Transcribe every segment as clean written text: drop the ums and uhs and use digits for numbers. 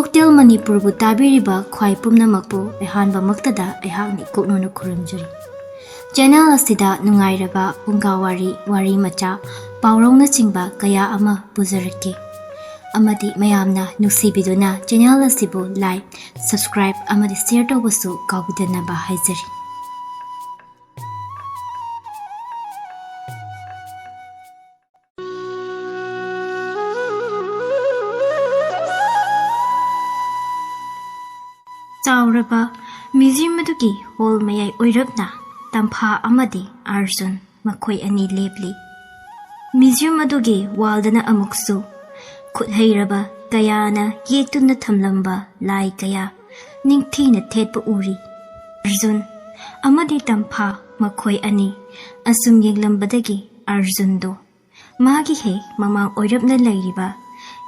Folktale Manipur bu tabiriba khwai pumnamakpu ehanba maktada ehakni koknona khuramjari. Channel asida nungairaba pungawari wari macha paurongna chingba kaya ama puzarake. Amadi mayamna nuksibiduna channel asibu like, subscribe amadi share tawbasu kawbidanaba haizari. Chauraba museum adugi hall mayai oirapna tampha amadi Arjun makhoi ani lepli. Museum adugi waldana amuksu khuthairaba kayana yektuna thamlamba lai kaya ningthina thetpa uri. Arjun amadi tampha makhoi ani asum yenglambadagi Arjun do magi he mamang oirapna lairiba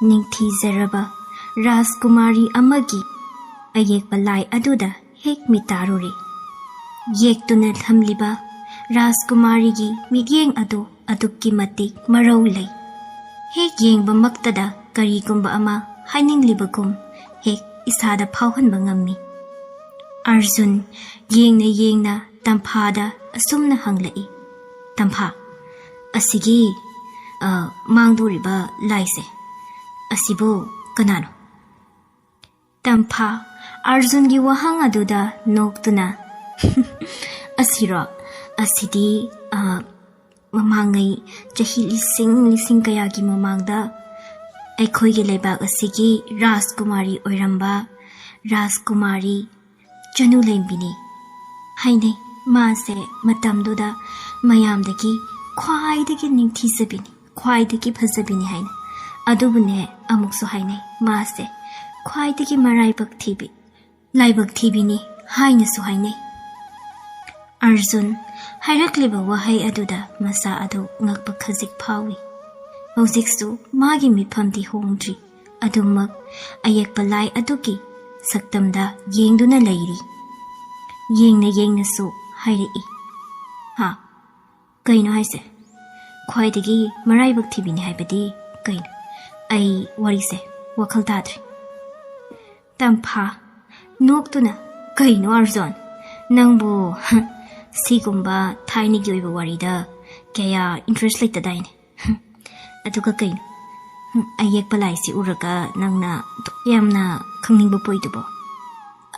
ningthi zaraba Rajkumari amagi Ayekpa lai aduda hek mitaruri. Yektuna thamliba Rajkumari gi migyeng adu adukki matik marau lay. Hek yengba maktada karigumba ama haininglibagum hek isada phauhanba ngammi. Arjun yengna tamphada asumna hanglai. Tampha asigi mangduriba laise asibu kanano. Tampha Arjun gi wahang aduda noktuna asiro asidi mamangai chahi lising kaya gi mamangda aikhoi gi leibak asigi Rajkumari oiramba Rajkumari Chanulembini haine mase matamduda mayamdagi khwaidagi ningthisabini khwaidagi phazabini haina adubune amuksu haine mase khwaidagi maraibak thibi laibak thibini hainasu haine. Arjun hairakliba wahai aduda masa adu ngakpa khazik phawi. Hojiksu magi mifamdi hongdri adumak Ayekpa lai adugi saktamda yengduna lairi. Yengna su hairei. Ha kaino haise khwaidagi maraibak thibini haibadi kaino ai warise wakhal tadri. Tampha noktuna kaino Arjun nangbu sigumba thaini gi oiba warida kaya interest laita daine aduga kaino Ayekpa lai si uraga nangna yamna khangningba poidubo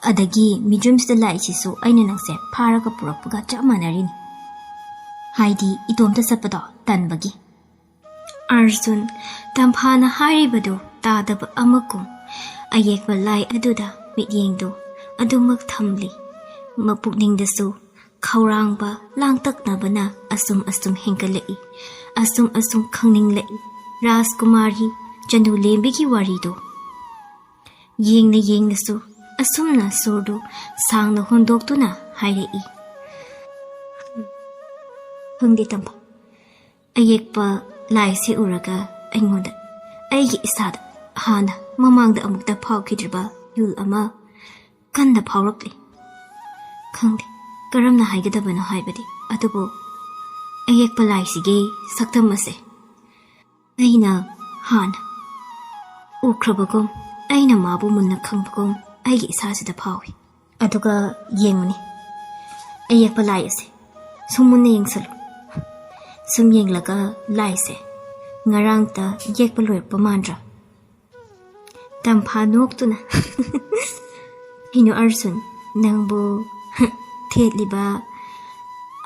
adagi mijumsda lai si su aina nangse pharaga purakpuga chamanarini haidi itomta sapado tanbagi. Arjun tamphana haribadu tadaba amakum Ayekpa lai aduda mityengdo adumak thamli mapukningdasu khaurangba langtaknabana asum henkalai asum khangninglai Rajkumari Chanulembigi warido yengnasu asumna surdu sangna hondoktuna hairei. Hungde tampa Ayekpa lai si uraga aingonda aigi isada hana mamangda amukta phawkhidriba yul ama kanna phawrakli khangde karamna haigadabana haibadi adubu Ayekpa lai sige saktam ase aina hana ukrabagum aina mabu munna khangbagum aigi isasida phawi aduga yenguni Ayekpa lai ase sumunna yengsalu sum yenglaga lai se ngarangta yekpa loirpa mandra. Tampha noktuna hino Arjun nangbu thetliba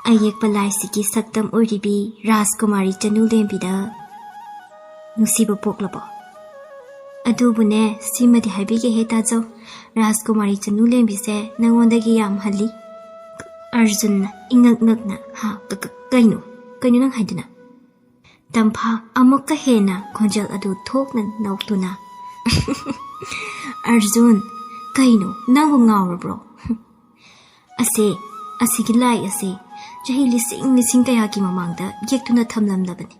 Ayekpa lai sigi saktam oiribi Rajkumari Chanulembida nusiba poklabo adubune simadi haibige heta jo Rajkumari Chanulembi se nangondagi yam halli. Arjun ingakna ha kaino nang haiduna. Tampha amukka hena khonjal adu thokna noktuna Arjun kaino nangbu ngawrabro asigi lai ase chahi lising kaya ki mamangda yektuna thamlamlabani.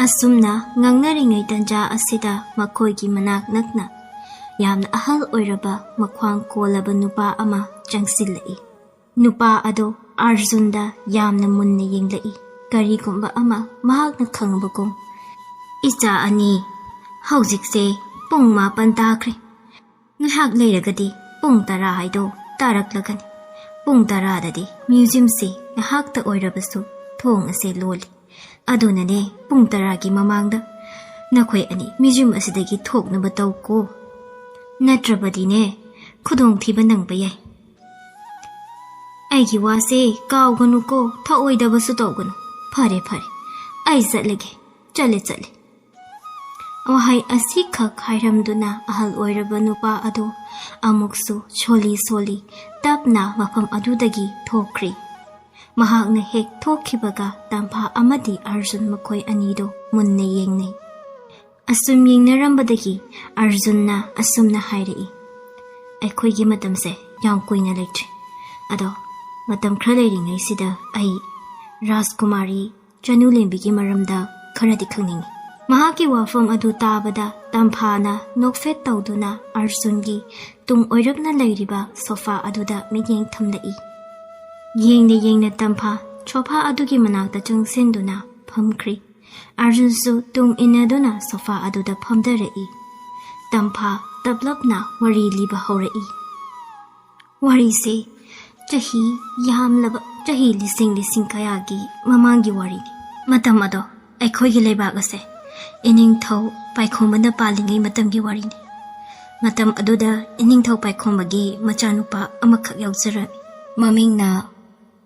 Asumna ngangnaringai tanja asida makhoi gi manak nakna yamna ahal oiraba makhwang kolaba nupa ama changsilai. Nupa ado Arjunda yamna munna yenglai karigumba ama mahakna khangabagum icha ani hojikse pung 5 takre ngahak leiragadi pung 10 haido taraklagani. Pung 10 dadi museum se ngahak ta oirabasu thong ase loli. Adunane pung 10 gi mamangda nakhoi ani museum asidagi thoknaba tawko. Natrabadine khudong thiba nangba yai. Aigi wase kauganu ko thaoidabasu tawganu. Phare phare. Ai chatlege. Chale. Wahai asi khak hairamduna ahal oiraba nupa adu amuksu soli tapna mafam adudagi thokri. Mahakna hek thokhibaga tampha amadi Arjun makhoi anido munne yengnei. Asum yengnarambadagi Arjunna asumna hairei. Aikhoigi matamse yam kuina leitre. Ado matam khra leiringai sida ai Rajkumari Chanulembigi maramda kharadi khangningi. Mahaki wafam adu tabada tamphana nokfet tawduna Arjungi tung oirapna leiriba sofa aduda miyeng thamlai. Yengna tampha chopa adugi manakta chungsenduna phamkhri. Arjunsu tung inaduna sofa aduda phamdarei. Tampha tablapna wari liba horai. Wari se chahi yamlaba chahi lising kayagi mamangi wari. Matam ado aikhoigi leibag ase ining thau paikhomana palingai matamgi warini. Matam aduda ining thau paikhomagi machanupa amakhak yaujara mamingna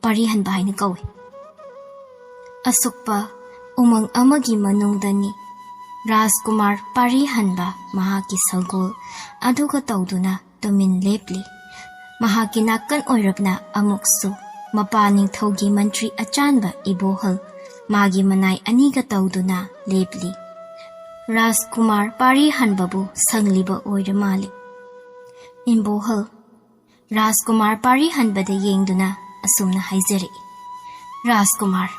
parihanba haina kawi. Asukpa umang amagi manungdani Rajkumar parihanba mahaki salgol aduga tawduna tumin lepli. Mahaki nakan oirapna amuksu mapaning thaugi mantri achanba ibohal magi manai aniga tawduna lepli. Rajkumar parihanbabu sangliba oira mali. Imbohal Rajkumar parihanbada yengduna asumna haizari. Rajkumar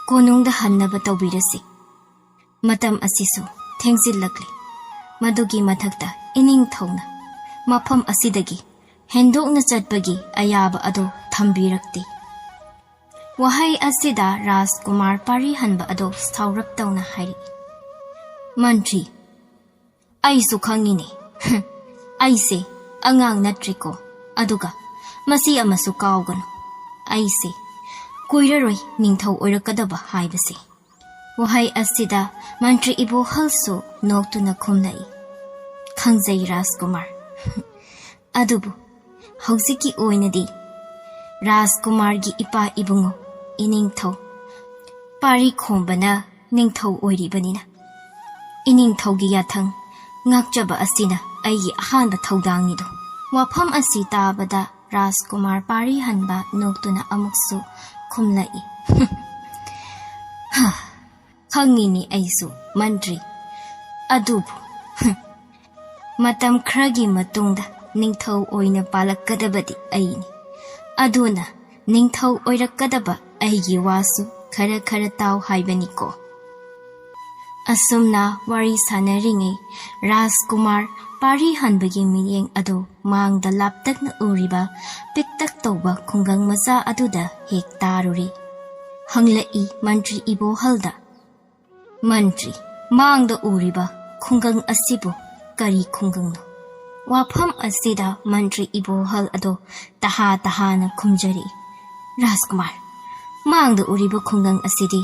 konungda hannaba tawbirasi. Matam asisu thengzillakli. Madugi mathakta ining thawna mafam asidagi hendokna chatpagi ayaba ado thambirakti. Wahai asida Rajkumar parihanba ado saurap tawna hairi. Mantri, aisu khangini. Aise angang natriko aduga masi amasu kaugano. Aise kuiraroi ningthau oirakadaba haibase. Wahai asida mantri ibo halso noktuna khumnai. Khangzai Rajkumar. Adubu hausiki oinadi Rajkumar gi ipa ibungo iningthau pari khombana ningthau oiribanina. Iningthau gi yathang ngakjaba asina aigi ahanba thaudangnido. Wafam asi tabada Rajkumar parihanba noktuna amuksu khumlai. Khangini aisu mantri. Adubu matam khragi matungda ningthau oina palakkadabadi aini. Aduna ningthau oirakadaba aigi wasu khara taw haibaniko. Asumna wari sanaringai Rajkumar parihanbagi miyeng ado mangda laptakna uriba piktak tawba khungang macha aduda hek taruri. Hanglai mantri ibohalda. Mantri mangda uriba khungang asibu kari khungangno. Wafam asida mantri ibohal ado tahana khumjari. Rajkumar mangda uriba khungang asidi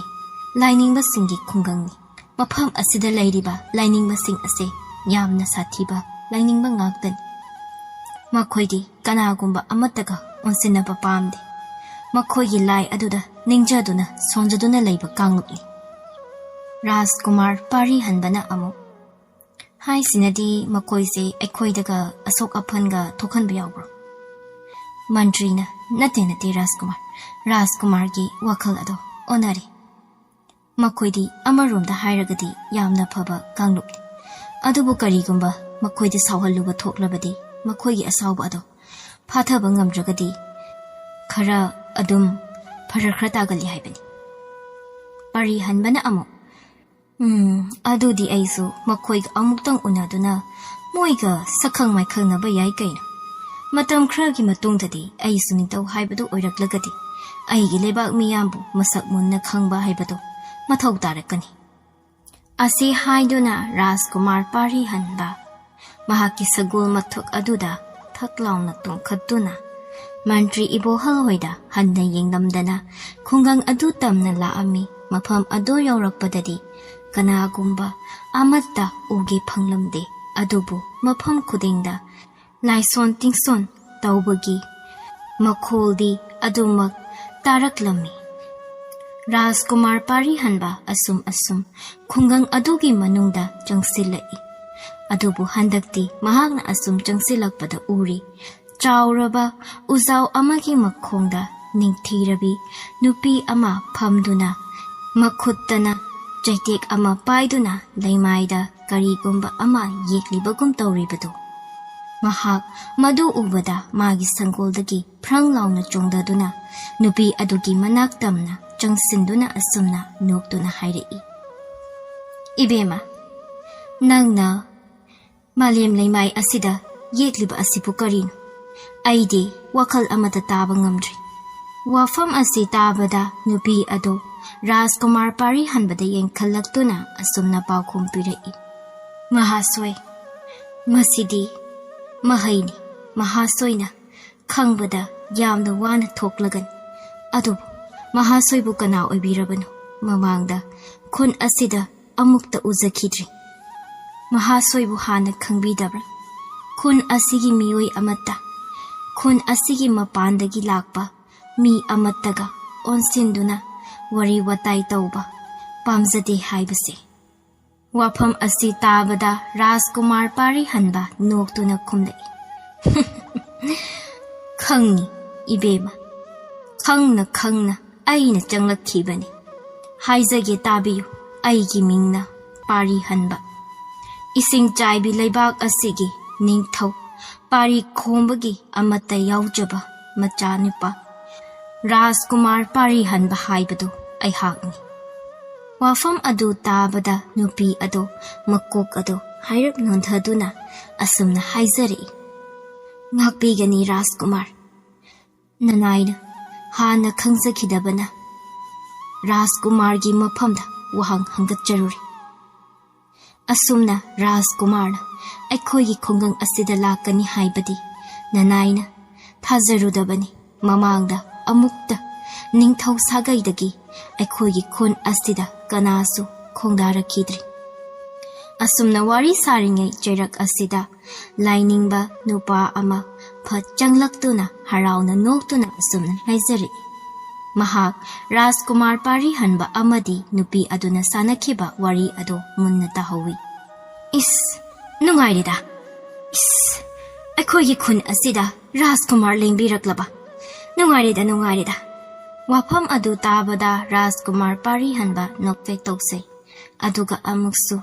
lainingba singi khungangni. Mafam asida lairiba lainingba sing ase yamna sathiba lainingba ngaktan. Makhoidi kanagumba amataga onsinaba pamde. Makhoigi lai aduda ningjaduna sonjaduna leiba kanglukni. Rajkumar parihanbana amu. Hai sinadi makoise aikhoidaga asok aphanga thokhanba yawbro. Mantrina nate Rajkumar. Rajkumar gi wakhal ado onari. Makoidi amaromda hairagadi yamna phaba kanglukni. Adubu karigumba makoidi sawhalluba thoklabadi makoigi asawba ado phathaba ngamdragadi khara adum pharakhra tagali haibani. Parihanbana amu. Adudi aisu makoiga amuktang unaduna moiga sakhang maikhang naba yai kaina. Matam khragi matungdadi aisu nintau haibadu oiraklagadi aigi lebak miyambu masak munna khangba haibadu mathau tarakani. Asi haiduna Rajkumar parihanba mahaki sagul mathok aduda thaklauna tongkhatuna Mantri ibohal hoida hanna yenglamdana khungang adu tamna laami mafam ado yaurakpadadi kanagumba amatta uge phanglamde adubu mafam khudingda laison tingson tawbagi makholdi adumak taraklami Rajkumar pari hanba asum khungang adugi manungda changsilai adubu handakti mahakna asum changsilakpada uri Chauraba uzaw amagi makhongda ningthirabi nupi ama phamduna makhuttana jaitek ama paiduna laimaida karigumba ama yeklibagum tawribadu mahak madu ubada magi sangoldagi phranglauna chongdaduna nupi adugi manaktamna changsinduna asumna noktuna hairei ibema nangna malem laimai asida yekliba asipu karino Aidi wakal amata taba ngamdri. Wafam asi tabada nupi ado Rajkumar pari hanbada yengkhallaktuna asumna paukhum pirai. Mahasoy masidi mahaini mahasoyna khangbada yamna wana thoklagan. Adu mahasoy bu kana oibirabanu mamangda khun asida amukta uzakhidri. Mahasoy bu hana khangbidabra. Khun asigi miyoi amata Khun asigi mapandagi lakpa mi amattaga onsinduna wari watai tauba pamzade haibase wafam asi tabada Rajkumar pari hanba noktuna khumlai khangni ibema khangna aina changlakhibani haizage tabiyu aigi mingna pari hanba ising chaibi laibak asigi ningthau Pari khombagi amata yaujaba machanipa Rajkumar pari hanba haibadu ai hakni wafam adu tabada nupi ado makok ado hairap nonthaduna asumna haizari ngakpigani Rajkumar nanaina hana khangsakhidabana Rajkumar gi maphamda wahang hangatcharuri asumna Rajkumar Aikhoigi khongang asida lakani haibadi nanaina thazarudabani mamangda amukta ningthau sagaidagi aikhoigi khon asida kanasu khongdarakhidri asumna wari saringai chairak asida lainingba nupa ama phat changlaktuna harauna noktuna asumna haizari mahak Rajkumar pari hanba amadi nupi aduna sanakhiba wari ado munna tahawi is Nungairida. Is. Aikhoigi khun asida Rajkumar lengbiraklaba. Nungairida. Wafam adu tabada Rajkumar pari hanba nokfek toksei. Aduga amuksu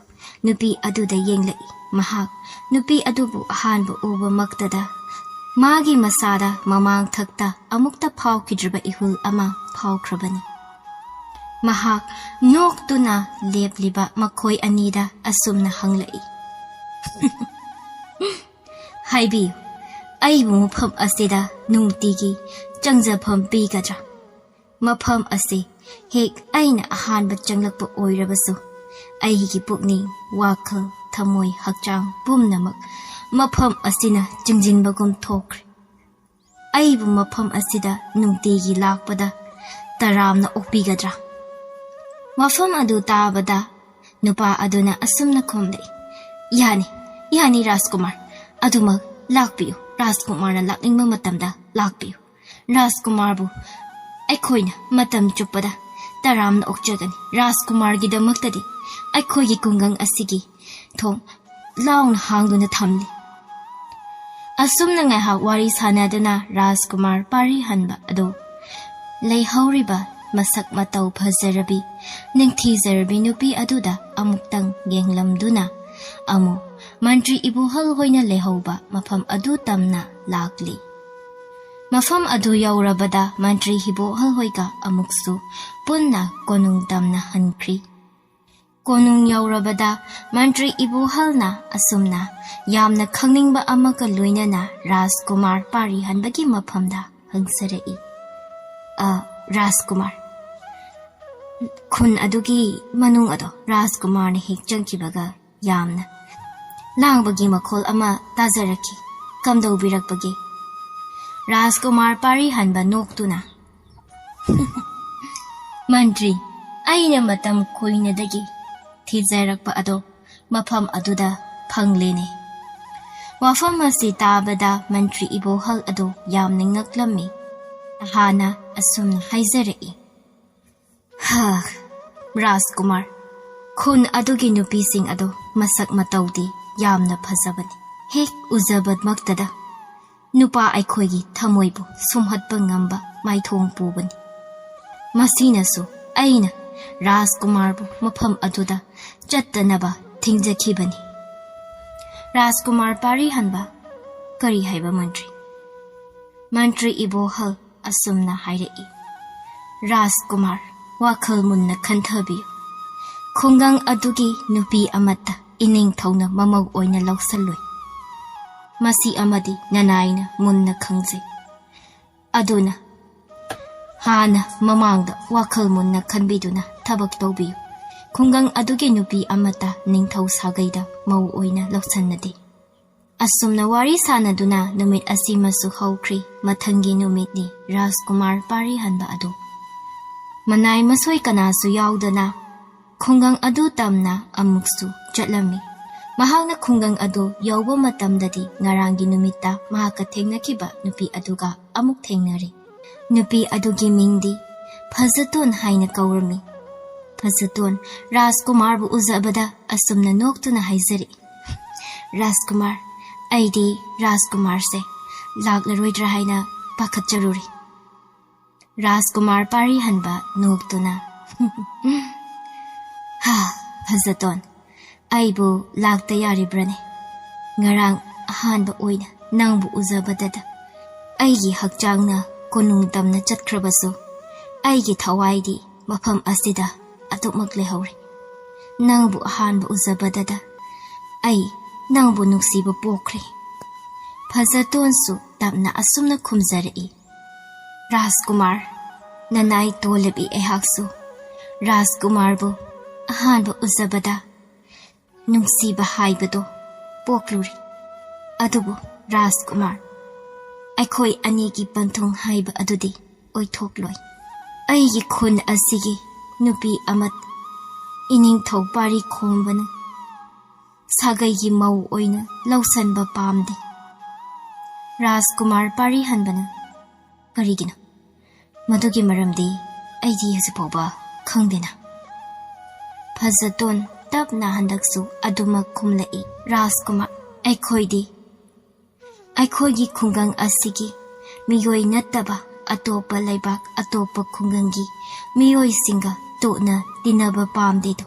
nupi aduda yenglai. Mahak nupi adubu ahanbu uba maktada. Magi masada mamang thakta amukta phawkidriba ihul ama phawkrabani. Mahak noktuna lepliba makhoi anida asumna hanglai. Haibiyu, aibu mafam asida nungtigi changjafam pigadra. Mafam asi hek aina ahanba changlakpa oirabasu. Aigi pukning, wakhal, thamoy, hakchang, pumnamak. Mafam asina changjinbagum thokre. Aibu mafam asida nungtigi lakpada taramna okpigadra. Wafam adu tabada nupa aduna asumna khomdai. Yani Rajkumar adumak lakpiyu Rajkumarna lakningba matamda lakpiyu Rajkumar bu aikhoina matam chuppada taramna okjagani Rajkumar gidamaktadi aikhoigi kungang asigi thong launa hangduna thamli asumna ngaihak wari sanaduna Rajkumar pari hanba ado leihauriba masak matau phazarabi ningthizarabi nupi aduda amuktang yenglamduna amu Mantri ibuhal hoina lehauba mafam adu tamna lakli. Mafam adu yaurabada mantri hibuhal hoiga amuksu punna konung tamna hankri. Konung yaurabada mantri ibuhalna asumna yamna khangningba amaka loinana Rajkumar pari hanbagi mafamda hangsarei. Rajkumar. Khun adugi manung ado Rajkumar ne hek changkibaga yamna ꯂꯥꯡꯕꯒꯤ ꯃꯈꯣꯜ ꯑꯃ ꯇꯥꯖꯔꯛꯈꯤ꯫ ꯀꯝꯗꯧꯕꯤꯔꯛꯄꯒꯦ? ꯔꯥꯖꯀꯨꯃꯥꯔ ꯄꯥꯔꯤ ꯍꯟꯕ ꯅꯣꯛꯇꯨꯅ ꯃꯟꯇ꯭ꯔꯤ, ꯑꯩꯅ ꯃꯇꯝ ꯀꯨꯏꯅꯗꯒꯤ ꯊꯤꯖꯔꯛꯄ ꯑꯗꯣ ꯃꯐꯝ ꯑꯗꯨꯗ ꯐꯪꯂꯦꯅꯦ꯫ ꯋꯥꯐꯝ ꯑꯁꯤ ꯇꯥꯕꯗ ꯃꯟꯇ꯭ꯔꯤ ꯏꯕꯣꯍꯜ ꯑꯗꯨ ꯌꯥꯝꯅ ꯉꯛꯂꯝꯃꯤ꯫ ꯅꯍꯥꯟꯅ ꯑꯁꯨꯝꯅ ꯍꯥꯏꯖꯔꯛꯏ, ꯔꯥꯖꯀꯨꯃꯥꯔ, ꯈꯨꯟ ꯑꯗꯨꯒꯤ ꯅꯨꯄꯤꯁꯤꯡ ꯑꯗꯣ ꯃꯁꯛ ꯃꯇꯧꯗꯤ ꯌꯥꯝꯅ ꯐꯖꯕꯅꯤ꯫ ꯍꯦꯛ ꯎꯖꯕꯃꯛꯇꯗ ꯅꯨꯄꯥ ꯑꯩꯈꯣꯏꯒꯤ ꯊꯃꯣꯏꯕꯨ ꯁꯨꯝꯍꯠꯄ ꯉꯝꯕ ꯃꯥꯏꯊꯣꯡ ꯄꯨꯕꯅꯤ꯫ ꯃꯁꯤꯅꯁꯨ ꯑꯩꯅ ꯔꯥꯖꯀꯨꯃꯥꯔꯕꯨ ꯃꯐꯝ ꯑꯗꯨꯗ ꯆꯠꯇꯅꯕ ꯊꯤꯡꯖꯈꯤꯕꯅꯤ꯫ ꯔꯥꯖꯀꯨꯃꯥꯔ ꯄꯥꯔꯤ ꯍꯟꯕ ꯀꯔꯤ ꯍꯥꯏꯕ ꯃꯟꯇ꯭ꯔꯤ? ꯃꯟꯇ꯭ꯔꯤ ꯏꯕꯣꯍꯜ ꯑꯁꯨꯝꯅ ꯍꯥꯏꯔꯛꯏ, ꯔꯥꯖꯀꯨꯃꯥꯔ, ꯋꯥꯈꯜ ꯃꯨꯟꯅ ꯈꯟꯊꯕꯤꯌꯨ꯫ ꯈꯨꯡꯒꯪ ꯑꯗꯨꯒꯤ ꯅꯨꯄꯤ ꯑꯃꯠꯇ ꯏꯅꯤꯡꯊꯧꯅ ꯃꯃꯧ ꯑꯣꯏꯅ ꯂꯧꯁꯜꯂꯣꯏ꯫ ꯃꯁꯤ ꯑꯃꯗꯤ ꯅꯅꯥꯏꯅ ꯃꯨꯟꯅ ꯈꯪꯖꯩ꯫ ꯑꯗꯨꯅ ꯍꯥꯟꯅ ꯃꯃꯥꯡꯗ ꯋꯥꯈꯜ ꯃꯨꯟꯅ ꯈꯟꯕꯤꯗꯨꯅ ꯊꯕꯛ ꯇꯧꯕꯤꯌꯨ꯫ ꯈꯨꯡꯒꯪ ꯑꯗꯨꯒꯤ ꯅꯨꯄꯤ ꯑꯃꯠꯇ ꯅꯤꯡꯊꯧ ꯁꯥꯒꯩꯗ ꯃꯧ ꯑꯣꯏꯅ ꯂꯧꯁꯟꯅꯗꯦ꯫ ꯑꯁꯨꯝꯅ ꯋꯥꯔꯤ ꯁꯥꯟꯅꯗꯨꯅ ꯅꯨꯃꯤꯠ ꯑꯁꯤꯃꯁꯨ ꯍꯧꯈ꯭ꯔꯤ꯫ ꯃꯊꯪꯒꯤ ꯅꯨꯃꯤꯠꯅꯤ ꯔꯥꯖꯀꯨꯃꯥꯔ ꯄꯥꯔꯤ ꯍꯟꯕ ꯑꯗꯨ ꯃꯅꯥꯏ ꯃꯁꯣꯏ ꯀꯅꯥꯁꯨ ꯌꯥꯎꯗꯅ ꯈꯨꯡꯒꯪ ꯑꯗꯨ ꯇꯝꯅ ꯑꯃꯨꯛꯁꯨ ꯆꯠꯂꯝꯃꯤ꯫ ꯃꯍꯥꯛꯅ ꯈꯨꯡꯒꯪ ꯑꯗꯨ ꯌꯧꯕ ꯃꯇꯝꯗꯗꯤ ꯉꯔꯥꯡꯒꯤ ꯅꯨꯃꯤꯠꯇ ꯃꯍꯥꯛꯀ ꯊꯦꯡꯅꯈꯤꯕ ꯅꯨꯄꯤ ꯑꯗꯨꯒ ꯑꯃꯨꯛ ꯊꯦꯡꯅꯔꯤ꯫ ꯅꯨꯄꯤ ꯑꯗꯨꯒꯤ ꯃꯤꯡꯗꯤ ꯐꯖꯇꯣꯟ ꯍꯥꯏꯅ ꯀꯧꯔꯝꯃꯤ꯫ ꯐꯖꯇꯣꯟ ꯔꯥꯖꯀꯨꯃꯥꯔꯕꯨ ꯎꯖꯕꯗ ꯑꯁꯨꯝꯅ ꯅꯣꯛꯇꯨꯅ ꯍꯥꯏꯖꯔꯛꯏ, ꯔꯥꯖꯀꯨꯃꯥꯔ, ꯑꯩꯗꯤ ꯔꯥꯖꯀꯨꯃꯥꯔꯁꯦ ꯂꯥꯛꯂꯔꯣꯏꯗ꯭ꯔꯥ ꯍꯥꯏꯅ ꯄꯥꯈꯠꯆꯔꯨꯔꯤ꯫ ꯔꯥꯖꯀꯨꯃꯥꯔ ꯄꯥꯔꯤ ꯍꯟꯕ ꯅꯣꯛꯇꯨꯅ ꯐꯖꯇꯣꯟ, ꯑꯩꯕꯨ ꯂꯥꯛꯇ ꯌꯥꯔꯤꯕ꯭ꯔꯅꯦ? ꯉꯔꯥꯡ ꯑꯍꯥꯟꯕ ꯑꯣꯏꯅ ꯅꯪꯕꯨ ꯎꯖꯕꯗꯗ ꯑꯩꯒꯤ ꯍꯛꯆꯥꯡꯅ ꯀꯣꯅꯨꯡ ꯇꯝꯅ ꯆꯠꯈ꯭ꯔꯕꯁꯨ ꯑꯩꯒꯤ ꯊꯋꯥꯏꯗꯤ ꯃꯐꯝ ꯑꯁꯤꯗ ꯑꯗꯨꯃꯛ ꯂꯩꯍꯧꯔꯦ꯫ ꯅꯪꯕꯨ ꯑꯍꯥꯟꯕ ꯎꯖꯕꯗꯗ ꯑꯩ ꯅꯪꯕꯨ ꯅꯨꯡꯁꯤꯕ ꯄꯣꯛꯈ꯭ꯔꯦ꯫ ꯐꯖꯇꯣꯟꯁꯨ ꯇꯞꯅ ꯑꯁꯨꯝꯅ ꯈꯨꯝꯖꯔꯛꯏ, ꯔꯥꯖꯀꯨꯃꯥꯔ, ꯅꯅꯥꯏ ꯇꯣꯜꯂꯕꯤ ꯑꯩꯍꯥꯛꯁꯨ ꯔꯥꯖꯀꯨꯃꯥꯔꯕꯨ ꯑꯍꯥꯟꯕ ꯎꯖꯕꯗ ꯅꯨꯡꯁꯤꯕ ꯍꯥꯏꯕꯗꯣ ꯄꯣꯛꯂꯨꯔꯤ꯫ ꯑꯗꯨꯕꯨ ꯔꯥꯖꯀꯨꯃꯥꯔ, ꯑꯩꯈꯣꯏ ꯑꯅꯤꯒꯤ ꯄꯟꯊꯨꯡ ꯍꯥꯏꯕ ꯑꯗꯨꯗꯤ ꯑꯣꯏꯊꯣꯛꯂꯣꯏ꯫ ꯑꯩꯒꯤ ꯈꯨꯟ ꯑꯁꯤꯒꯤ ꯅꯨꯄꯤ ꯑꯃꯠ ꯏꯅꯤꯡꯊꯧ ꯄꯥꯔꯤ ꯈꯣꯝꯕꯅ ꯁꯥꯒꯩꯒꯤ ꯃꯧ ꯑꯣꯏꯅ ꯂꯧꯁꯟꯕ ꯄꯥꯝꯗꯦ꯫ ꯔꯥꯖꯀꯨꯃꯥꯔ ꯄꯥꯔꯤ ꯍꯟꯕꯅ ꯀꯔꯤꯒꯤꯅꯣ? ꯃꯗꯨꯒꯤ ꯃꯔꯝꯗꯤ ꯑꯩꯗꯤ ꯍꯧꯖꯤꯛꯐꯥꯎꯕ ꯈꯪꯗꯦꯅ꯫ ꯐꯖꯇꯣꯟ ꯇꯞꯅ ꯍꯟꯗꯛꯁꯨ ꯑꯗꯨꯃꯛ ꯈꯨꯝꯂꯛꯏ, ꯔꯥꯖꯀꯨꯃꯥꯔ, ꯑꯩꯈꯣꯏꯒꯤ ꯈꯨꯡꯒꯪ ꯑꯁꯤꯒꯤ ꯃꯤꯑꯣꯏ ꯅꯠꯇꯕ ꯑꯇꯣꯞꯄ ꯂꯩꯕꯥꯛ ꯑꯇꯣꯞꯄ ꯈꯨꯡꯒꯪꯒꯤ ꯃꯤꯑꯣꯏꯁꯤꯡꯒ ꯇꯣꯠꯅ ꯇꯤꯟꯅꯕ ꯄꯥꯝꯗꯦꯗꯣ꯫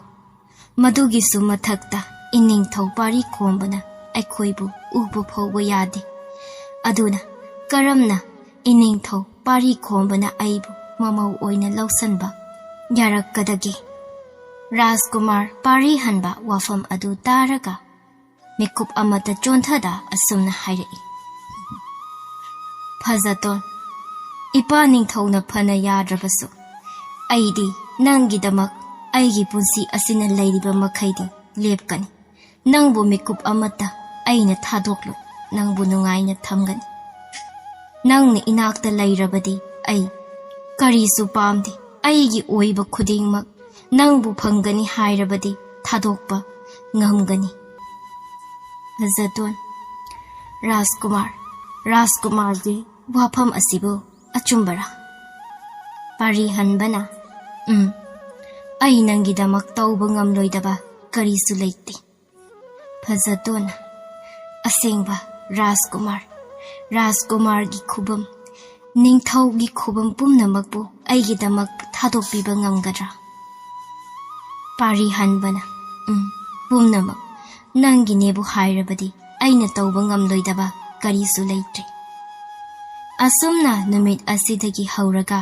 ꯃꯗꯨꯒꯤꯁꯨ ꯃꯊꯛꯇ ꯏꯅꯤꯡꯊꯧ ꯄꯥꯔꯤ ꯈꯣꯝꯕꯅ ꯑꯩꯈꯣꯏꯕꯨ ꯎꯕ ꯐꯥꯎꯕ ꯌꯥꯗꯦ꯫ ꯑꯗꯨꯅ ꯀꯔꯝꯅ ꯏꯅꯤꯡꯊꯧ ꯄꯥꯔꯤ ꯈꯣꯝꯕꯅ ꯑꯩꯕꯨ ꯃꯃꯧ ꯑꯣꯏꯅ ꯂꯧꯁꯟꯕ ꯌꯥꯔꯛꯀꯗꯒꯦ? ꯔꯥꯖꯀꯨꯃꯥꯔ ꯄꯥꯔꯤ ꯍꯟꯕ ꯋꯥꯐꯝ ꯑꯗꯨ ꯇꯥꯔꯒ ꯃꯤꯀꯨꯞ ꯑꯃꯠꯇ ꯆꯣꯟꯊꯗ ꯑꯁꯨꯝꯅ ꯍꯥꯏꯔꯛꯏ, ꯐꯖꯇꯣꯟ, ꯏꯄꯥ ꯅꯤꯡꯊꯧꯅ ꯐꯅ ꯌꯥꯗ꯭ꯔꯕꯁꯨ ꯑꯩꯗꯤ ꯅꯪꯒꯤꯗꯃꯛ ꯑꯩꯒꯤ ꯄꯨꯟꯁꯤ ꯑꯁꯤꯅ ꯂꯩꯔꯤꯕ ꯃꯈꯩꯗꯤ ꯂꯦꯞꯀꯅꯤ꯫ ꯅꯪꯕꯨ ꯃꯤꯀꯨꯞ ꯑꯃꯠꯇ ꯑꯩꯅ ꯊꯥꯗꯣꯛꯂꯣꯏ꯫ ꯅꯪꯕꯨ ꯅꯨꯡꯉꯥꯏꯅ ꯊꯝꯒꯅꯤ꯫ ꯅꯪꯅ ꯏꯅꯥꯛꯇ ꯂꯩꯔꯕꯗꯤ ꯑꯩ ꯀꯔꯤꯁꯨ ꯄꯥꯝꯗꯦ꯫ ꯑꯩꯒꯤ ꯑꯣꯏꯕ ꯈꯨꯗꯤꯡꯃꯛ ꯅꯪꯕꯨ ꯐꯪꯒꯅꯤ ꯍꯥꯏꯔꯕꯗꯤ ꯊꯥꯗꯣꯛꯄ ꯉꯝꯒꯅꯤ꯫ ꯐꯖꯇꯣꯟ, ꯔꯥꯖꯀꯨꯃꯥꯔꯒꯤ ꯋꯥꯐꯝ ꯑꯁꯤꯕꯨ ꯑꯆꯨꯝꯕꯔꯥ? ꯄꯥꯔꯤ ꯍꯟꯕꯅ ꯑꯩ ꯅꯪꯒꯤꯗꯃꯛ ꯇꯧꯕ ꯉꯝꯂꯣꯏꯗꯕ ꯀꯔꯤꯁꯨ ꯂꯩꯇꯦ꯫ ꯐꯖꯇꯣꯟꯅ, ꯑꯁꯦꯡꯕ ꯔꯥꯖꯀꯨꯃꯥꯔꯒꯤ ꯈꯨꯕꯝ, ꯅꯤꯡꯊꯧꯒꯤ ꯈꯨꯕꯝ ꯄꯨꯝꯅꯃꯛꯄꯨ ꯑꯩꯒꯤꯗꯃꯛ ꯊꯥꯗꯣꯛꯄꯤꯕ ꯉꯝꯒꯗ꯭ꯔꯥ? ꯄꯥꯔꯤ ꯍꯟꯕꯅ, ꯄꯨꯝꯅꯃꯛ ꯅꯪꯒꯤꯅꯦꯕꯨ ꯍꯥꯏꯔꯕꯗꯤ ꯑꯩꯅ ꯇꯧꯕ ꯉꯝꯂꯣꯏꯗꯕ ꯀꯔꯤꯁꯨ ꯂꯩꯇ꯭ꯔꯦ꯫ ꯑꯁꯨꯝꯅ ꯅꯨꯃꯤꯠ ꯑꯁꯤꯗꯒꯤ ꯍꯧꯔꯒ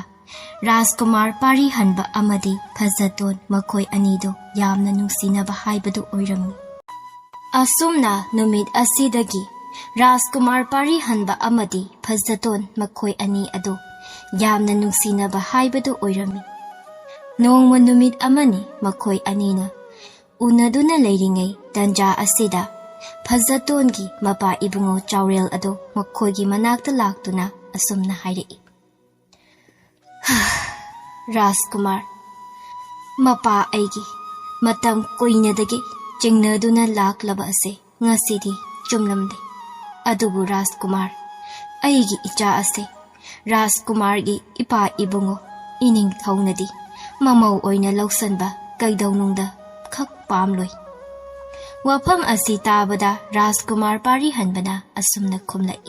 ꯔꯥꯖꯀꯨꯃꯥꯔ ꯄꯥꯔꯤ ꯍꯟꯕ ꯑꯃꯗꯤ ꯐꯖꯇꯣꯟ ꯃꯈꯣꯏ ꯑꯅꯤꯗꯣ ꯌꯥꯝꯅ ꯅꯨꯡꯁꯤꯅꯕ ꯍꯥꯏꯕꯗꯨ ꯑꯣꯏꯔꯝꯃꯤ꯫ ꯑꯁꯨꯝꯅ ꯅꯨꯃꯤꯠ ꯑꯁꯤꯗꯒꯤ ꯔꯥꯖꯀꯨꯃꯥꯔ ꯄꯥꯔꯤ ꯍꯟꯕ ꯑꯃꯗꯤ ꯐꯖꯇꯣꯟ ꯃꯈꯣꯏ ꯑꯅꯤ ꯑꯗꯨ ꯌꯥꯝꯅ ꯅꯨꯡꯁꯤꯅꯕ ꯍꯥꯏꯕꯗꯨ ꯑꯣꯏꯔꯝꯃꯤ꯫ ꯅꯣꯡꯃ ꯅꯨꯃꯤꯠ ꯑꯃꯅꯤ ꯃꯈꯣꯏ ꯑꯅꯤꯅ ꯎꯅꯗꯨꯅ ꯂꯩꯔꯤꯉꯩ ꯇꯟꯖꯥ ꯑꯁꯤꯗ Phazatoni mapa ibungo chaurel ado makhoigi manakta laktuna asumna hairei. Rajkumar mapa aigi matam koinadagi chingnaduna laklaba ase ngasidi chumlamde. Adubu Rajkumar aigi icha ase Rajkumar gi ipa ibungo ining thaunadi mamau oina lausanba kaidaunungda khak pamloi. Wafam asi tabada Rajkumar pari hanbana asumna khumlai.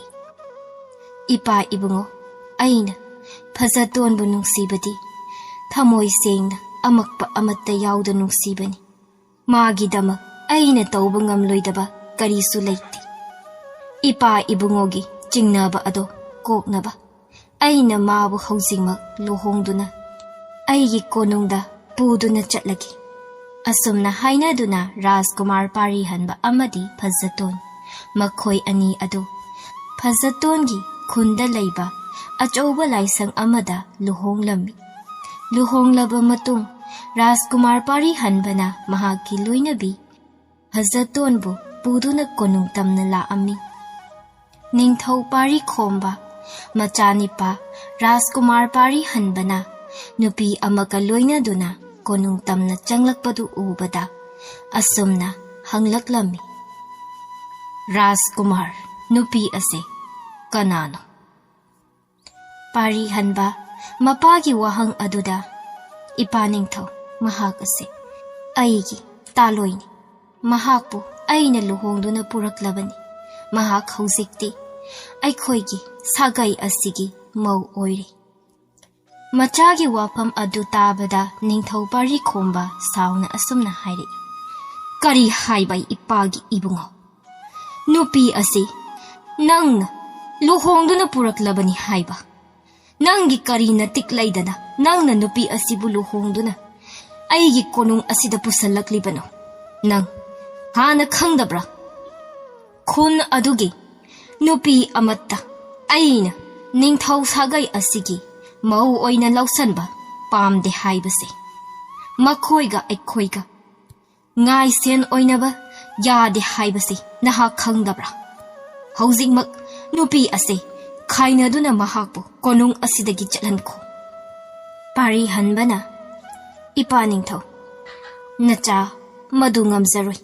Ipa ibungo aina Phazatonbu nungsibadi thamoi sengna amakpa amatta yauda nungsibani. Magidama aina tauba ngamloidaba karisu leite. Ipa ibungogi chingnaba ado koknaba aina mabu haujingma lohongduna aigi konungda puduna chatlagi. Asumna hainaduna Rajkumar pari hanba amadi Phazaton makhoi ani ado Phazatongi khunda leiba achauba laisang amada luhonglammi. Luhonglaba matung Rajkumar pari hanbana mahaki loinabi Phazatonbu puduna konung tamna laammi. Ningthau pari khomba machanipa Rajkumar pari hanbana nupi amaka loinaduna konung tamna changlakpadu ubada asumna hanglaklami. Rajkumar nupi ase kanano? Pari hanba mapagi wahang aduda ipaningthau mahak ase aigi taloini. Mahakpu aina luhongduna puraklabani. Mahak hauzikti aikhoigi sagai asigi mau oire. Machagi wafam adu tabada ningthau pari khomba sauna asumna hairi. Kari haibai ipagi ibungo. Nupi asi nang luhongduna puraklabani haiba. Nangi kari na tiklaidana nang na nupi asibu luhongduna aigi konung asida pusalaklibano. Nang hana khangdabra? Khun adugi nupi amatta aina ningthau sagai asigi mau oina lausanba pamde haibase. Makhoiga aikhoiga ngai sen oinaba yade haibase naha khangdabra? Haujingmak nupi ase khainaduna mahakbu konung asidagi chatlankho. Pari hanbana ipa ningthau nacha madu ngamzaroi.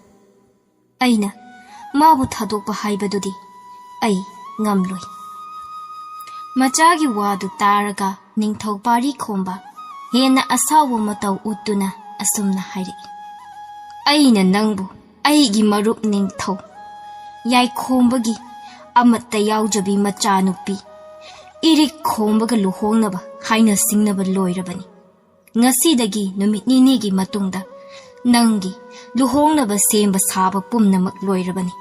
Aina mabu thadokpa haibadudi ai ngamloi. Machagi wadu taraga ningthau pari khomba hena asawu matau utuna asumna hairi. Aina nangbu aigi marup ningthau yai khombagi amatta yaujabi macha nupi irik khombaga luhongnaba haina singnaba loirabani. Ngasidagi numit ninigi matungda nangi luhongnaba semba saba pumnamak loirabani.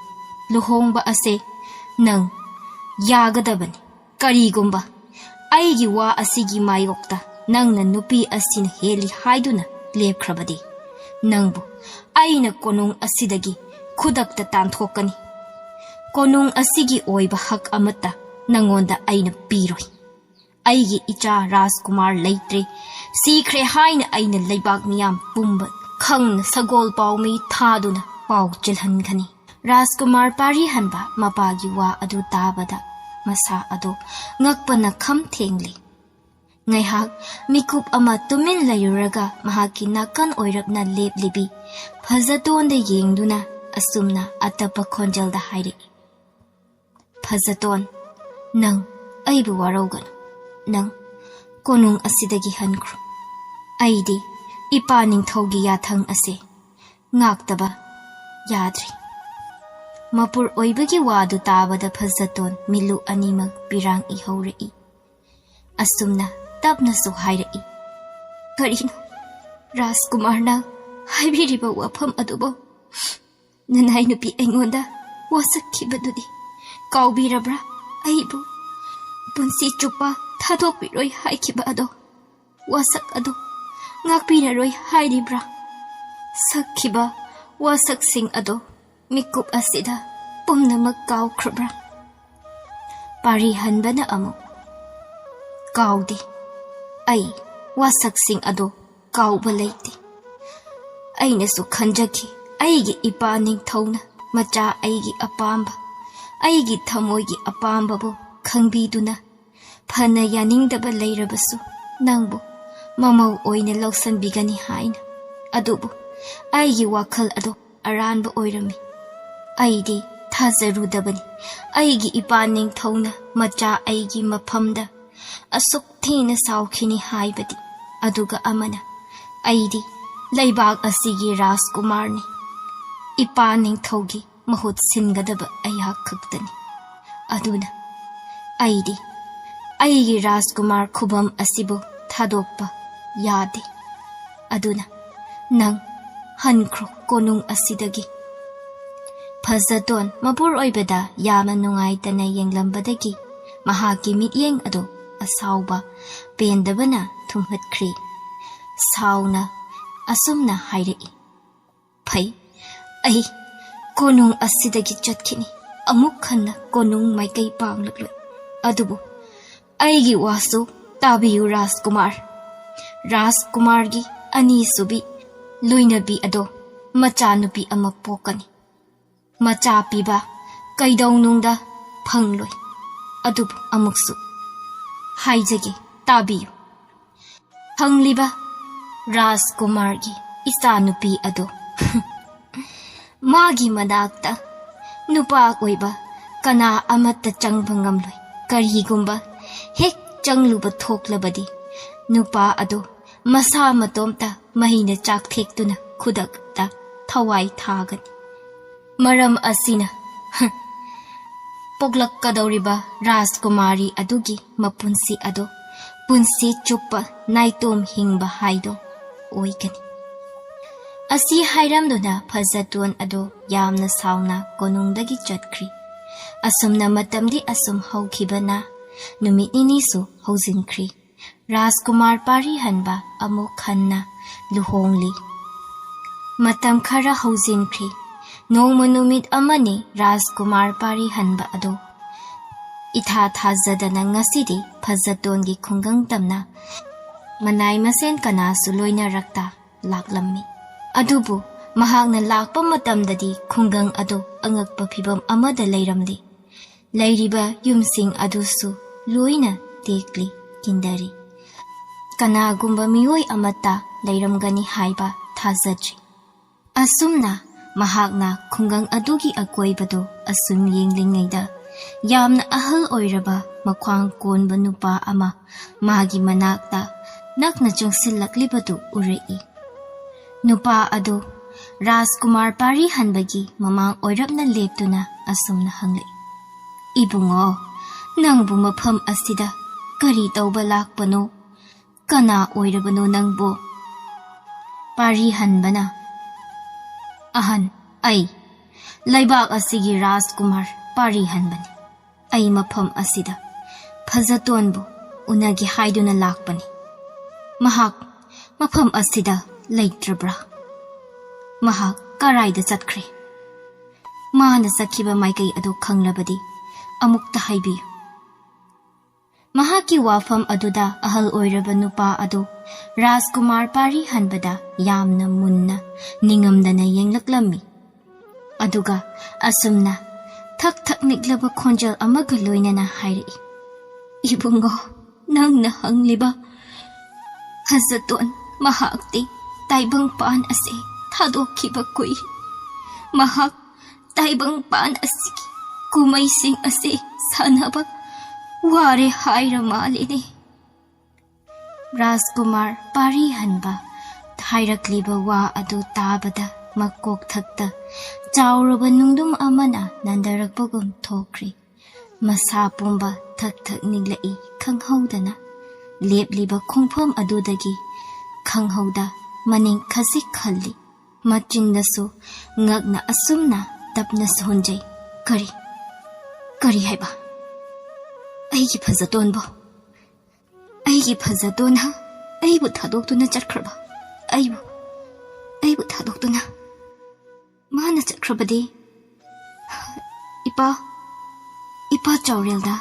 Luhongba ase nang yagadabani. Karigumba aigi wa asigi mayokta nangna nupi asina heli haiduna lepkrabadi nangbu aina konung asidagi khudakta tanthokani. Konung asigi oiba hak amata nangonda aina piroi. Aigi icha Rajkumar leitre sikre haina aina leibak miyam pumba khangna sagol pawmi thaduna paw chilhankhani. Rajkumar pari hanba mapagi wa adu tabada masa ado ngakpana kham thengli. Ngaihak mikup ama tumin layuraga mahaki nakan oirapna leplibi Phazatonda yengduna asumna atapa khonjalda hairi. Phazaton nang aibu waraugan nang konung asidagi hankru. Aidi ipa ningthaugi yathang ase ngaktaba yadri. Mapur oibagi wadu tabada Phazaton milu animak pirang ihaurei. Asumna tapna su hairai. Karino Rajkumarna haibiriba wafam adubo nanai nupi aingonda wasakhibadudi kaubirabra aibu punsi chupa thadokpiroi haikiba ado wasak ado ngakpiraroi hairibra. Sakhiba wasak sing ado mikup asida pumnamak kaukhrabra. Pari hanbana amo kaudi ai wasak sing ado kauba leite. Aina su khanjaki aigi ipa ningthauna macha aigi apamba, aigi thamoigi apambabu khangbiduna, phana yaningdaba leirabasu, nangbu mamau oina lausanbigani haina, adubu aigi wakhal ado aranba oirami. Aidi thazarudabani, aigi ipaning thona macha aigi maphamda, asuk thina saukhini haibadi, aduga amana, aidi laibak asigi Rajkumarni, ipaning thogi mahut singadaba ayak khaktani. Aduna, aigi Rajkumar khubam asibu thadokpa yade. Aduna, nang hankro konung asidagi. Phazadon mapur oibada yama nungaitana yenglambadagi, mahaki mityeng ado asauba pendabana thumhatkri. Sauna asumna hairei. Phai, ai konung asidagi chatkini, amuk khanna konung maikai panglakloi. Adubu, aigi wasu tabiyu Rajkumar. Rajkumargi ani subi luinabi ado machanupi ama pokani. Macha piba kaidaunungda phangloi. Adubu amuksu haijagi tabiyu. Phangliba Rajkumargi isanupi ado magi manakta nupa oiba kana amata changba ngamloi. Karigumba hek changluba thoklabadi nupa ado masa matomta mahina chak thektuna khudakta thawai thagani. Maram asina poklakkadauriba Rajkumari adugi mapunsi ado punsi chuppa naitom hingba haido oigani. Asi hairamduna Phazatun ado yamna sauna konungdagi chatkri. Asumna matamdi asum haukibana numit ninisu hauzinkri. Rajkumar pari hanba amuk khanna luhongli. Matam khara hauzinkri. Nongma numit amani Rajkumar pari hanba ado itha thazadana ngasidi Phazatongi khungang tamna manai masen kana suloina rakta laklammi. Adubu mahakna lakpa matamdadi khungang ado angakpa phibam amada leiramdi. Leiriba yumsing adusu loina tekli kindari. Kanagumba miyoi amata leiramgani haiba thazadri. Asumna mahakna khungang adugi akoibado asum yenglingayda yamna ahal oiraba makwang konba nupa ama magi manakta nakna changsillaklibadu urei. Nupa ado Rajkumar pari hanbagi mamang oirapna leptuna asumna hanglei. Ibungo, nangbu mafam asida kari tauba lakpano, kana oirabano nangbo. Pari hanbana. Ahan, ay, laibak asigi Rajkumar pari hanbani. Ay mafam asida, Phazatonbu unagi haiduna lakpani. Mahak, mafam asida leitrabra. Mahak karaida chatkre. Mana sakhiba maikai ado khanglabadi amukta haibiyu. Mahaki wafam aduda ahal oiraba nupa ado Rajkumar pari hanbada yamna munna ningamdana yenglaklammi. Aduga asumna thak thak niglaba khonjal amaga loinana hairei. Ibungo nangna hangliba Phazaton mahakti taibang paan ase thadokhiba kui. Mahak taibang paan asigi kumaising ase sanaba ware haira malini. Rajkumar pari hanba thairakliba wa adu tabada makok thakta chauraba nungdum amana nandarakpagum thokri. Masa pumba thak thak niglai khanghaudana lepliba khongpham adudagi khanghauda maning khasik khalli. Machindasu ngakna asumna tapna sonjay. Kari haiba. Aigi Phazatonbo. Aigi Phazatona aibu thadoktuna chakhraba. Aibu thadoktuna mana chakhrabadi. Ipa chaurelda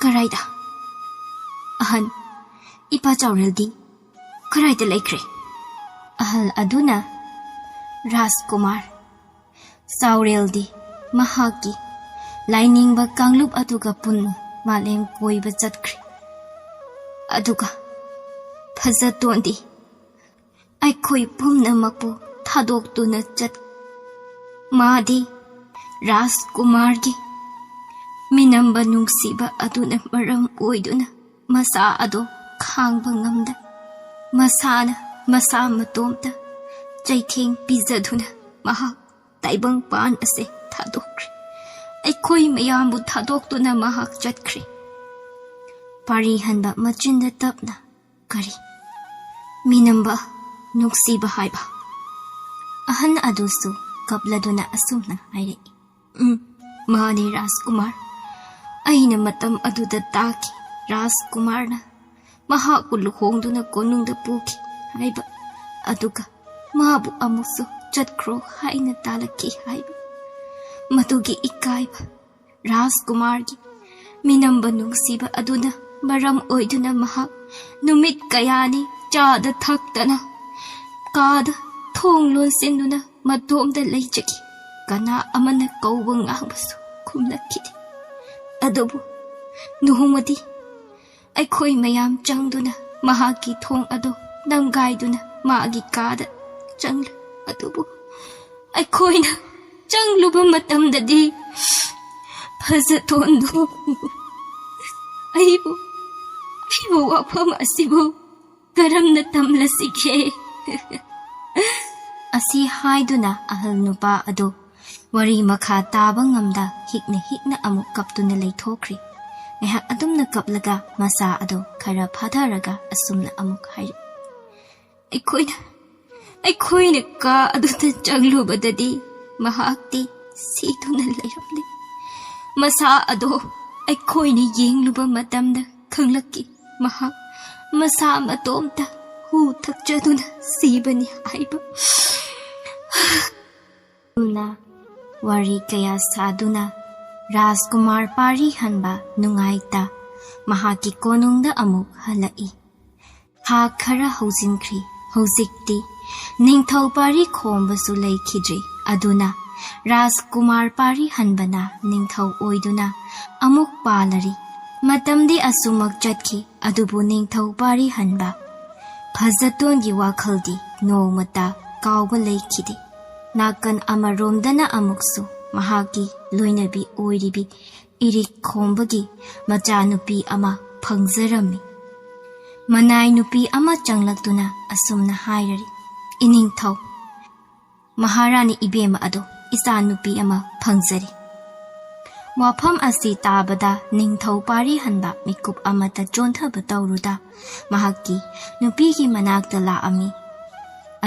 karaida. Ahan, ipa chaureldi karaida laikre. Ahal aduna Rajkumar. Saureldi mahaki lainingba kanglup aduga punnu malem koiba chatkri aduga phajatondi aikhoi pumnamakpu thadoktuna chat madi Rajkumargi minamba nungsiba aduna maram oiduna masa ado khangba ngamda masana masa matomta chaitheng pizaduna mahak taibang pan ase thadokri aikhoi mayambu thadoktuna mahak chatkri pari hanba machinda tapna kari minamba nungsiba haiba ahan adusu kapladuna asumna haire Mani Rajkumar aina matam aduda taki Rajkumarna mahaku luhongduna konungda puki haiba aduga mabu amusu chatkro haina talaki haiba matugi ikaiba Rajkumargi minamba nungsiba aduna maram oiduna mahak numit kayani chada thaktana kada thong lonsinduna matomda leichaki kana amana kauba ngangbasu kumlakidi adobu nuhumadi aikhoi mayam changduna mahaki thong ado namgaiduna maagi kada changla adobu aikhoina changluba matamdadi phajatondo aibu wafam asibu karamna tamlasike asi haiduna ahal nupa ado wari makha taba ngamda hikna amuk kaptuna leithokri ngahak adumna kaplaga masa ado khara phadaraga asumna amuk hairi aikhoina ka aduta changlubadadi mahakti situna leiramle masa ado aikhoina yengluba matamda khanglaki mahak masa matomta hu thakchaduna sibani haiba na wari kaya saduna Rajkumar pari hanba nungaita mahaki konungda amuk halai ha khara hausinkri hausikti ningthau pari khombasu leikhidri aduna Rajkumar pari hanbana ningthau oiduna amuk palari matamdi asumak chatki adubu ningthau pari hanba phajatongi wakhaldi nomata kawba leikhidi nakan amaromdana amuksu mahaki loinabi oiribi irik khombagi machanupi ama phangjarami manai nupi ama changlaktuna asumna hairari iningthau maharani ibema ado isanupi ama phangjari wafam asi tabada ningthau pari hanba mikup amata chonthaba tawruda mahaki nupigi manakta laami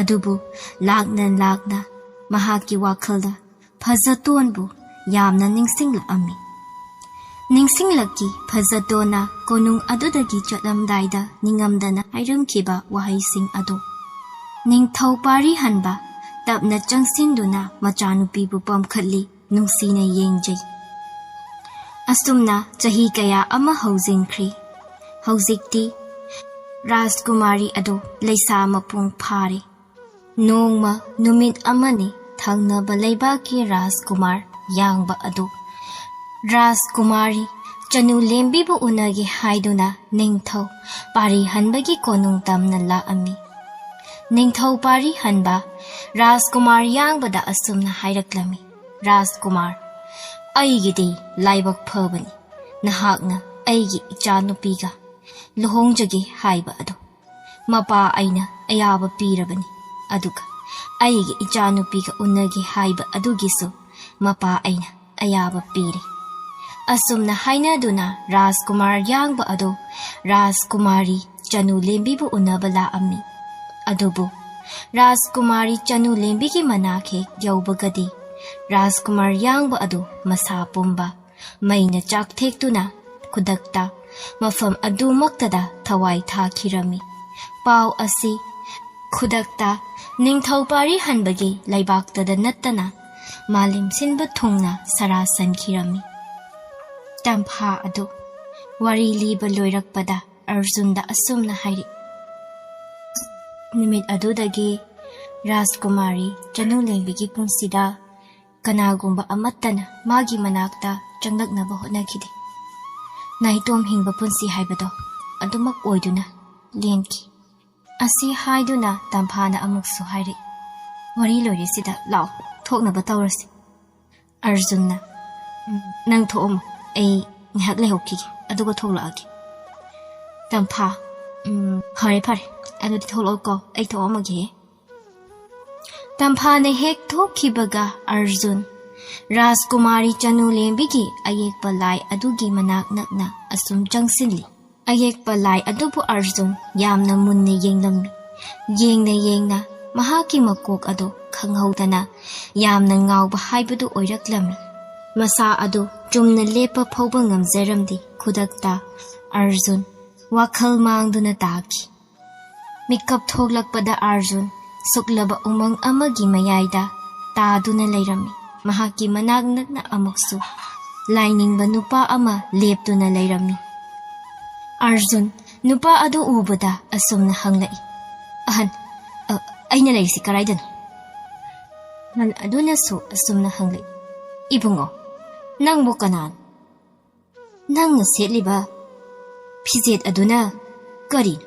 adubu lagna mahaki wakhalda phajatonbu yamna ningsinglaki ningsinglaki phajatona konung adudagi chatlamdaida ningamdana hairamkiba wahaising ado ningthau pari hanba tapna changsinduna machanupibu pamkhatli nungsina yengjai asumna chahi kaya ama haujingkhri haujikti Rajkumari ado leisa mapung phare nongma numit amani thangnaba leibaki Rajkumar yangba ado Rajkumari chanu lembibu unagi haiduna ningthau pari hanbagi konung tamna laami ningthau pari hanba Rajkumar yangbada asumna hairaklami Rajkumar aigidi laibak phabani nahakna aigi ichanupiga luhongjagi haiba ado mapa aina ayaba pirabani aduga aigi ichanupiga unagi haiba adugisu mapa aina ayaba pire asumna hainaduna Rajkumar yangba ado Rajkumari chanu lembibu unaba laami adubu Rajkumari chanu lembigi manakhe yaubagadi Rajkumar yangba ado masa pumba maina chakthektuna kudakta mafam adumaktada thawai thakirami pau asi khudakta ningthau pari hanbagi laibaktada nattana malim sinba thungna sarasan kirami tampha adu wari liba loirakpada Arjunda asumna hairi nimit adudagi Rajkumari chanu lengbigi punsida Kanagumba amattana magi manakta changnaknaba hotnakhide. Naitom hingba punsi haibado adumak oiduna lenki. Asi haiduna tamphana amuksu hairi. Wari loirisida lao thoknaba tawrasi. Arjunna nang thoom ai ngahak lehokki aduga thoklagi. Tampha hare phare adudi tholoko ai thomagi. Tamphane hek thokhibaga Arjun Rajkumari Chanu lembigi Ayekpa lai adugi manak nakna asum jangsinli. Ayekpa lai adubu Arjun yamna munne yenglammi. Yengna mahaki makok ado khanghaudana yamna ngawba haibadu oiraklami. Masa ado chumna lepa phauba ngamjaramdi khudakta Arjun wakhal mangduna taki. Mikap thoklakpada Arjun suklaba umang amagi mayaida taaduna layrami. Mahaki managnak na amuksu lainingba nupa ama leptuna layrami. Arjun nupa ado ubada asum na hanglai. Ahan ay nalay si karaydan. Han aduna so asum na hanglai. Ibungo nang bukanan nang nasitli ba pizet aduna karin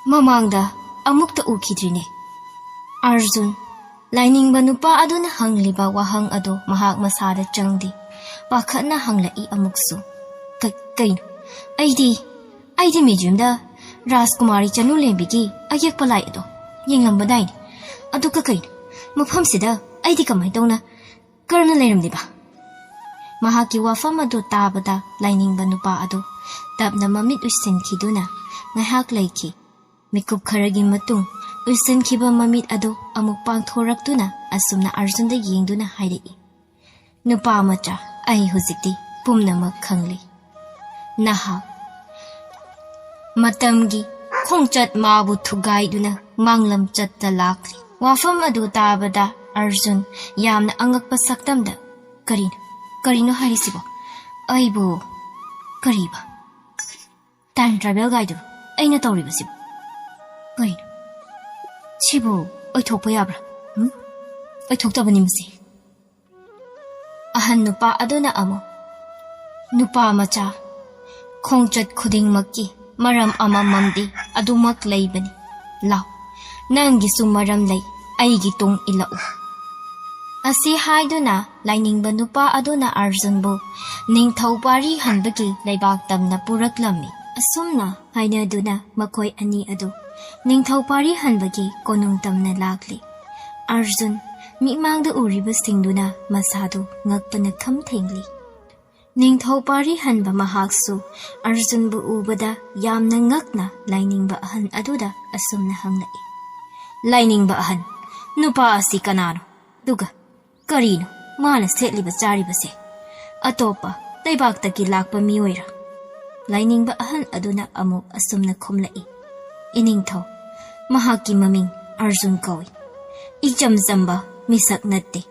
mamangda amukta ukidrine. Arjun Lining banupa ado na hangliba wahang ado mahak masada changdi. Baka na hanglai amuksu. Kaino. Aydi medjumda Rajkumari Chanu lembigi Ayekpa lai ado. Yenglam badain. Ado kaino. Maphamsida aydi kamay daw na karana layramdiba. Mahaki wafam ado tabada lining banupa ado. Tapna mamit usin kiduna. Ngahak laiki. Mikup karagi matung. Usan kiba mamit ado amuk pangthoraktuna asumna Arjunda yengduna hairi. Nupa macha ay huzikti pumnamak khangli. Naha matamgi khongchat mabu thugaiduna manglam chatta lakli. Wafam ado tabada Arjun yamna angakpa saktamda karino hairisibo. Aybu kariba. Time travel guide ayna tawribasibo. Karino Chibu, oy thokpa yabra. Oy thoktabani masi. Ahan nupa aduna amo. Nupa macha. Khongchat khuding makki. Maram amamamdi adumak laybani. Lao. Nangi sumaram lay. Aygi tong ilau. Asi haiduna lainingba nupa aduna Arjunbu. Ning thawpari hanbagi laybak tamna puraklami. Asumna hainaduna makoy ani ado. Ningthawpari hanbagi konung tamna lakli. Arjun mikmangda uriba singduna masadu ngakpana khamthengli. Ningthawpari hanba mahaksu Arjunbu ubada yamna ngakna lainingba ahan aduda asumna hanglai. Lainingba ahan nupa asi kanano duga karino mana setliba charibase. Atopa taibaktaki lakpa miyoira. Lainingba ahan aduna amuk asumna khumlai. Iningthaw mahaki maming Arjun kawi. Ijamzamba misak natte.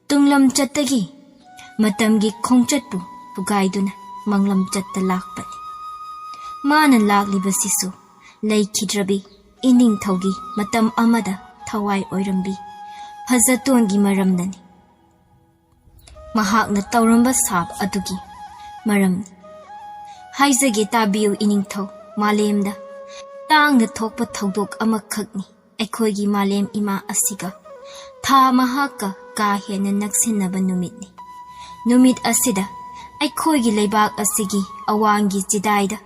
Tunglam chattagi matamgi khongchatpu pugaiduna manglam chatta lakpani. Mana lakliba sisu laikhidrabi iningthawgi matam amada thawai oirambi. Phazatongi maramnani. Mahakna tawramba sab adugi maramni. Haizage tabiyu iningthaw malemda. Tangna thokpa thawdok amakhakni aikhoigi malem ima asiga tha mahaka ka hena naksinaba numitni. Numit asida aikhoigi leibak asigi awangi jidaida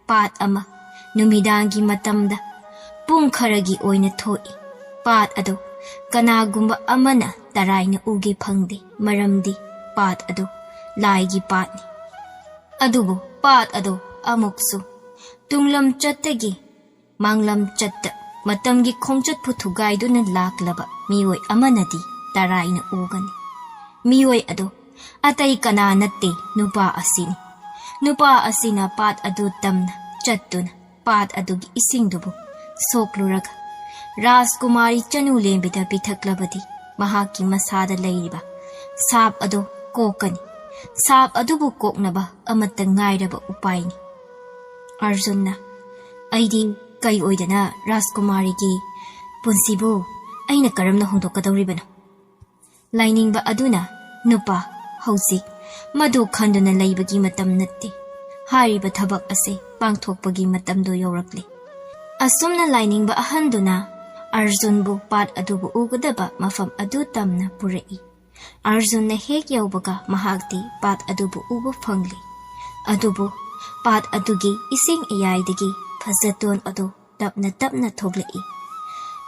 pat ama numidangi matamda pung kharagi oina thoi. Pat ado kanagumba amana taraina uge phangde maramdi pat ado laigi patni. Adubu pat ado amuksu tunglam chattagi Manglam chatta matamgi khongchat phuthugaidu laklaba mioi amanadi taraina ugani. Mioi ado atai kana natte nupa asini. Nupa asina pat adu tamna chattuna pat adugi isingdubu sokluraga. Rajkumari Chanu lembida pithaklabadi mahaki masada layriba. Sab ado kokani. Sab adubu koknaba amata ngairaba upaini. Arjunna aidi Kay oidana Rajkumari gi punsibu aina karamna hongdokadawribano. Lainingba aduna Nupa, hauzik, madu khanduna laibagi matam natte. Hariba thabak ase pangthokpagi matamdo yaurakli. Asumna laining ba ahanduna Arjun bu pat adubu ugadaba mafam adu tamna purai. Arjun na hek yaubaga mahagti pat adubu ubu phangli. Adubu pat adugi ising ayaydagi phazaton adu tapna thoglai.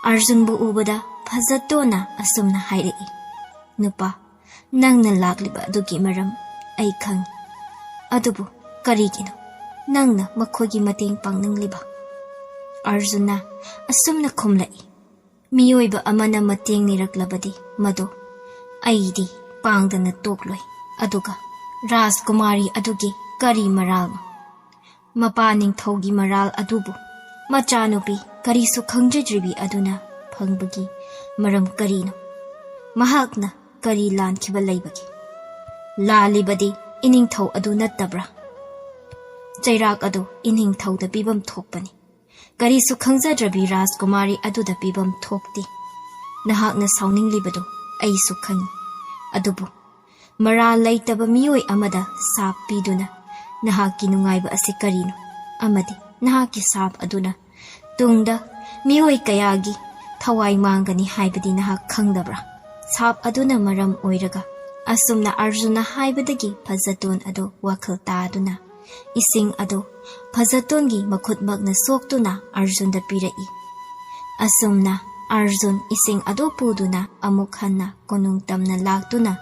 Arjun bu ubada phazatona asumna hairei. Nupa, nangna lakliba adugi maram ay khang. Adubu karigino nangna makhogi mateng pangnangliba. Arjuna asumna khumlai. Miyoiba amana mateng niraklabadi mado aidi pangdana tokloi. Aduga Rajkumari adugi kari maral. Mapaning thogi maral adubu machanupi karisu khangjadribi aduna phangbagi maram karino. Mahakna kari lankhiba laibagi. Lalibadi ining thau adu nattabra. Chairak adu ining thau da bibam thokpani. Karisu khangjadrabi Rajkumari adu da bibam thokti. Nahakna sauninglibadu aisu khangi. Adubu maral laitaba miyoi amada sap piduna nahaki nungaiba ase karino. Amadi nahaki sap aduna tungda miyoi kayagi thawai mangani haibadi nahak khangdabra. Sap aduna maram oiraga asumna Arjuna haibadagi phazaton ado wakhal taaduna ising ado phazatongi makhutmakna soktuna Arjunda pirai. Asumna Arjun ising ado puduna amuk hanna konung tamna laktuna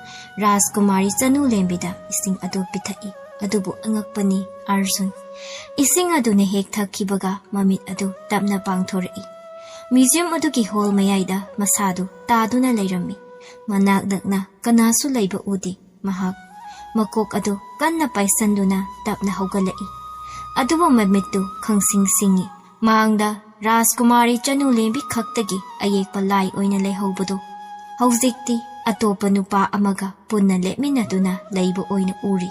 Rajkumari chanu lembida ising ado pithai. Adubu angakpani Arjun ising ado ne hek thakhibaga mamit ado tapna pangthorai. Museum adugi hall mayaida masadu taaduna leirami. Manak dakna kanasu laiba udi mahak makok ado kanna paisanduna tapna haugalai. Adubu mamittu khangsing singi mangda Rajkumari chanu lembi khaktagi Ayekpa lai oina leihaubudu hauzikti atopa nupa amaga punna lepminaduna leibu oina uri.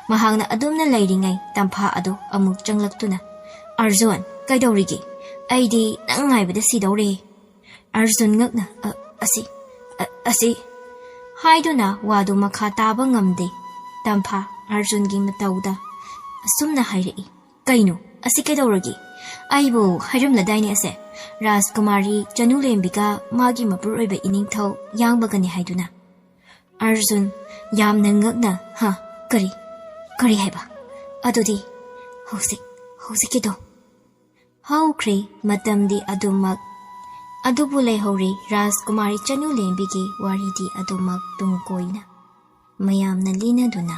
Mahangna adumna leiringai tampha ado amuk changlaktuna Arjun kaidorigi aidi nang ngaibada sidore. Arjun ngakna asi haiduna wadu makha taba ngamde. Tampha Arjungi matauda asumna hairei. Kaino asi kaidorigi aibu hairamna daini ase Rajkumari chanulembiga magi mapuroiba iningthau yangbagani haiduna. Arjun yamna ngakna ha kari haiba adudi hausikido haukre matamdi adumak adubu leihori Rajkumari chanulembigi waridi adumak tungkoina mayamna linaduna